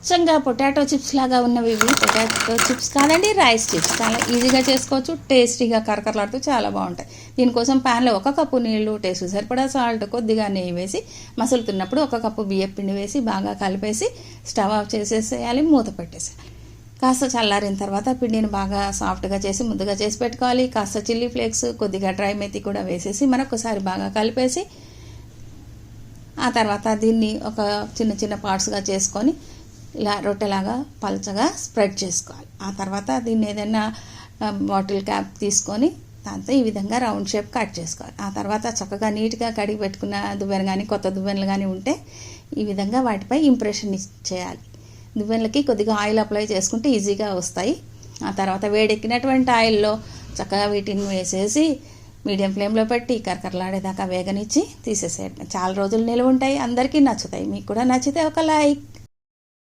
అచ్చంగా potato chips లాగా ఉన్నవి ఇవి. పొటాటో చిప్స్ కాదండి, రైస్ చిప్స్. చాలా ఈజీగా చేసుకోవచ్చు, టేస్టీగా కరకరలాడుతూ చాలా బాగుంటాయి. దీనికోసం ప్యాన్లో 1 కప్పు నీళ్లు, టేస్ట్ సరిపడా సాల్ట్, కొద్దిగా నెయ్యి వేసి మసులుతున్నప్పుడు 1 కప్పు బియ్యం పిండి వేసి బాగా కలిపేసి స్టవ్ ఆఫ్ చేసేసేయాలి, మూత పెట్టేసేయాలి. కాస్త చల్లారిన తర్వాత పిండిని బాగా సాఫ్ట్గా చేసి ముద్దగా చేసి పెట్టుకోవాలి. కాస్త చిల్లీ ఫ్లేక్స్, కొద్దిగా డ్రై మెతి కూడా వేసేసి మరొకసారి బాగా కలిపేసి ఆ తర్వాత దీన్ని ఒక చిన్న చిన్న పార్ట్స్గా చేసుకొని ఇలా రొట్టెలాగా పల్చగా స్ప్రెడ్ చేసుకోవాలి. ఆ తర్వాత దీన్ని ఏదైనా బాటిల్ క్యాప్ తీసుకొని దాంతో ఈ విధంగా రౌండ్ షేప్ కట్ చేసుకోవాలి. ఆ తర్వాత చక్కగా నీట్గా కడిగి పెట్టుకున్న దువ్వెన కానీ కొత్త దువ్వెనలు కానీ ఉంటే ఈ విధంగా వాటిపై ఇంప్రెషన్ చేయాలి. దువ్వెనలకి కొద్దిగా ఆయిల్ అప్లై చేసుకుంటే ఈజీగా వస్తాయి. ఆ తర్వాత వేడెక్కినటువంటి ఆయిల్లో చక్కగా వీటిని వేసేసి మీడియం ఫ్లేమ్లో పెట్టి కరకరలాడేదాకా వేగనిచ్చి తీసేసేయడం. చాలా రోజులు నిలువ ఉంటాయి, అందరికీ నచ్చుతాయి. మీకు కూడా నచ్చితే ఒక లైక్.